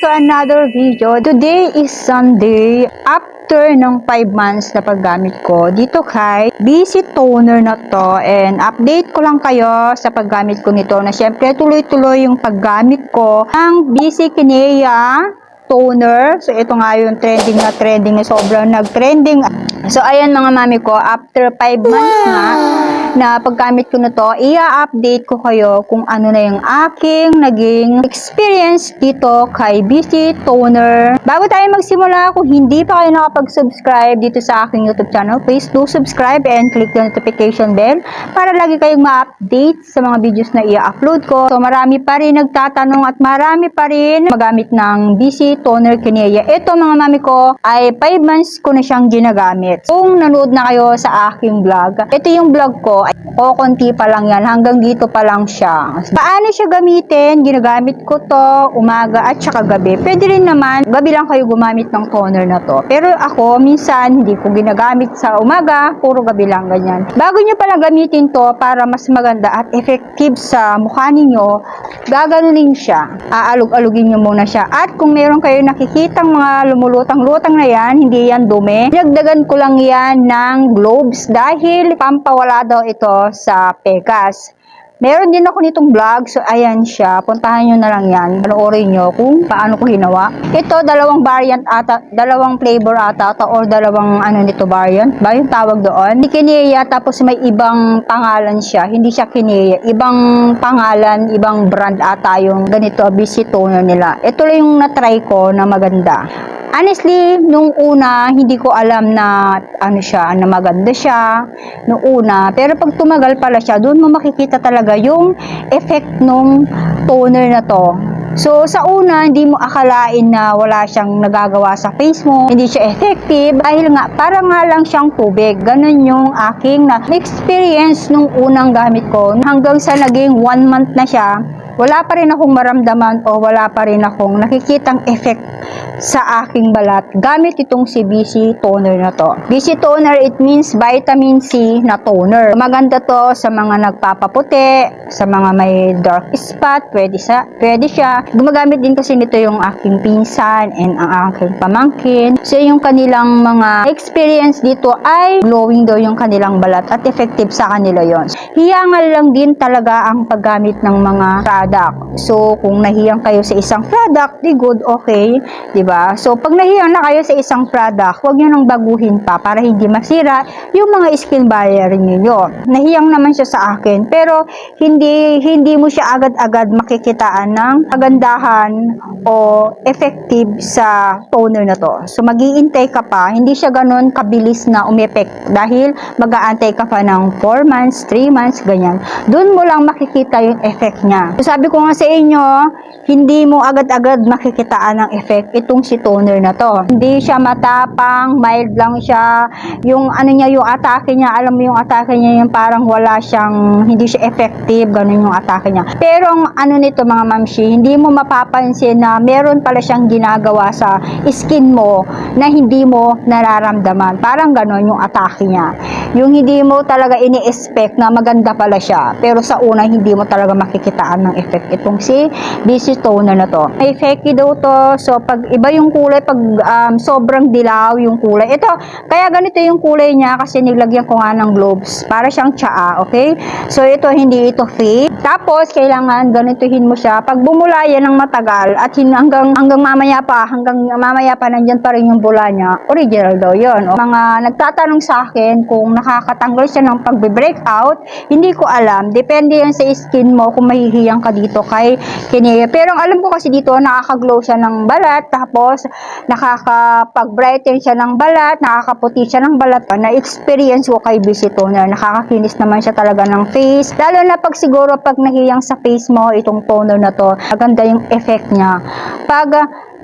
to another video. Today is Sunday. After ng 5 months na paggamit ko dito kay BC Toner na to, and update ko lang kayo sa paggamit ko nito na syempre tuloy-tuloy yung paggamit ko ng BC Kinea Toner. So ito nga yung trending na sobrang nag-trending. So ayan mga mami ko, after 5 months na paggamit ko na to, i-update ko kayo kung ano na yung aking naging experience dito kay BC Toner. Bago tayo magsimula, kung hindi pa kayo nakapag-subscribe dito sa aking YouTube channel, please do subscribe and click the notification bell para lagi kayong ma-update sa mga videos na i-upload ko. So marami pa rin nagtatanong at marami pa rin magamit ng BC Toner Kinea. Ito mga mami ko ay 5 months ko na siyang ginagamit. Kung nanood na kayo sa aking vlog, ito yung vlog ko. Konti pa lang yan. Hanggang dito pa lang siya. Paano siya gamitin? Ginagamit ko to umaga at saka gabi. Pwede rin naman, gabi lang kayo gumamit ng toner na to. Pero ako, minsan, hindi ko ginagamit sa umaga. Puro gabi lang, ganyan. Bago nyo pala gamitin to para mas maganda at effective sa mukha ninyo, gaganunin siya. Aalog-alugin nyo muna siya. At kung meron kayo nakikitang mga lumulutang-lutang na yan, hindi yan dumi, dinagdagan ko lang yan ng gloves dahil pampawala daw ito sa pekas. Meron din ako nitong vlog, so ayan siya. Puntahan nyo na lang yan. Panoorin nyo kung paano ko ginawa. Ito, dalawang variant ata, dalawang flavor ata, or dalawang nito variant. Ba yung tawag doon? Hindi Kinea, tapos may ibang pangalan siya. Hindi siya Kinea. Ibang pangalan, ibang brand ata yung ganito, BC Toner nila. Ito lang yung na-try ko na maganda. Honestly, nung una, hindi ko alam na na maganda siya nung una. Pero pag tumagal pala siya, doon mo makikita talaga yung effect nung toner na to. So, sa una, hindi mo akalain na wala siyang nagagawa sa face mo. Hindi siya effective dahil nga, parang nga lang siyang tubig. Ganun yung aking na-experience nung unang gamit ko. Hanggang sa naging 1 month na siya, wala pa rin akong maramdaman o wala pa rin akong nakikitang effect sa aking balat gamit itong si BC Toner na to. BC Toner, it means vitamin C na toner. Maganda to sa mga nagpapaputi, sa mga may dark spot, pwede siya. Gumagamit din kasi nito yung aking pinsan and ang aking pamangkin. So yung kanilang mga experience dito ay glowing daw yung kanilang balat at effective sa kanila yon. Hiyangan lang din talaga ang paggamit ng mga product. So kung nahiyang kayo sa isang product, di good, okay, diba? So pag nahiyang na kayo sa isang product, huwag nyo nang baguhin pa para hindi masira yung mga skin barrier niyo. Nahiyang naman siya sa akin, pero hindi mo siya agad-agad makikitaan ng kagandahan o effective sa toner na to. So mag-iintay ka pa, hindi siya ganun kabilis na umepek dahil mag-aantay ka pa ng 4 months, 3 months, ganyan. Doon mo lang makikita yung effect niya. So sabi ko nga sa inyo, hindi mo agad-agad makikitaan ng effect itong si toner na to. Hindi siya matapang, mild lang siya. Yung yung atake niya, alam mo yung atake niya, yung parang wala siyang, hindi siya effective, ganun yung atake niya. Pero ang nito mga mamshi, hindi mo mapapansin na meron pala siyang ginagawa sa skin mo na hindi mo nararamdaman. Parang ganun yung atake niya. Yung hindi mo talaga ini-expect na maganda pala siya. Pero sa una, hindi mo talaga makikitaan ng effect itong si BC Toner na to. May fake daw to. So, pag iba yung kulay, pag sobrang dilaw yung kulay. Ito, kaya ganito yung kulay niya kasi nilagyan ko nga ng gloves. Para siyang tsaa, okay? So, ito, hindi ito fake. Tapos, kailangan ganituhin mo siya. Pag bumula yan ng matagal at hanggang mamaya pa nandyan pa rin yung bula niya, original daw yun. O, mga nagtatanong sa akin kung nakakatanggal siya ng pagbe-breakout, hindi ko alam. Depende yan sa skin mo kung mahihiyang ka dito kay Kinea. Pero ang alam ko kasi dito, nakaka-glow siya ng balat, tapos nakakapag-brighten siya ng balat, nakakaputi siya ng balat. Na-experience ko kay BC Toner, nakakakinis naman siya talaga ng face. Lalo na pag siguro pag nahiyang sa face mo, itong toner na to, maganda yung effect niya. Pag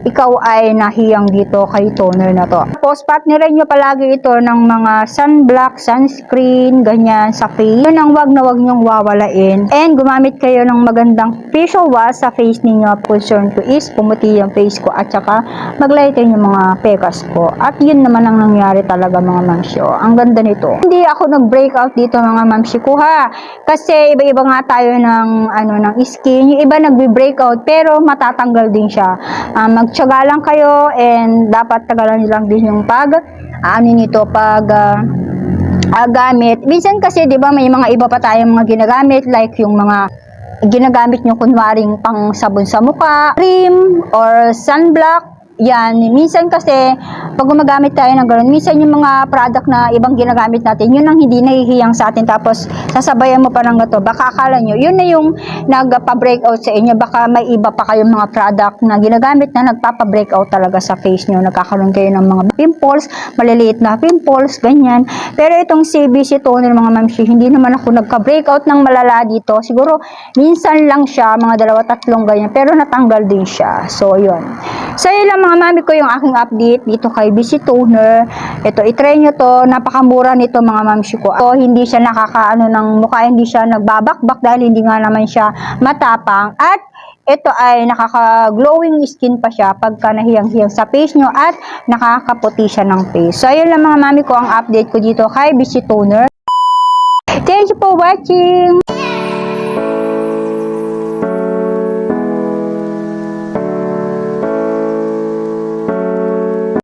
ikaw ay nahiyang dito kay toner na to. Tapos, partnerin nyo palagi ito ng mga sunblock, sunscreen, ganyan, sa face. Yun ang wag nyong wawalain. And, gumamit kayo ng magandang facial wash sa face ninyo. Concern ko is, pumuti yung face ko at saka maglighten yung mga pekas ko. At yun naman ang nangyari talaga mga mamsyo. Ang ganda nito. Hindi ako nag-breakout dito mga mamsyo ko ha. Kasi iba-iba nga tayo ng skin. Yung iba nagbe-breakout pero matatanggal din siya. magtiyaga lang kayo and dapat tagalan nyo lang din yung gamit. Minsan kasi 'di ba may mga iba pa tayong mga ginagamit like yung mga ginagamit nyo kunwaring pang sabon sa mukha, cream or sunblock. Yan, minsan kasi pag gumagamit tayo ng gano'n, minsan yung mga product na ibang ginagamit natin, yun ang hindi nahihiyang sa atin, tapos sasabayan mo pa ng gato, baka akala nyo, yun na yung nagpa-breakout sa inyo, baka may iba pa kayong mga product na ginagamit na nagpapa-breakout talaga sa face nyo, nagkakaroon kayo ng mga pimples, maliliit na pimples, ganyan. Pero itong CBC toner mga mamshi, hindi naman ako nagka-breakout ng malala dito, siguro minsan lang siya, mga 2-3 ganyan, pero natanggal din siya. So, yun. So, yun lang mga mami ko yung aking update dito kay BC Toner. Ito, itry nyo to. Napakamura nito mga mamshi ko. So, hindi siya nakakaano ng mukha, hindi siya nagbabakbak dahil hindi nga naman siya matapang. At ito ay nakaka-glowing skin pa siya pagka nahiyang-hiyang sa face nyo at nakakaputi siya ng face. So, yun lang mga mami ko ang update ko dito kay BC Toner. Thank you for watching!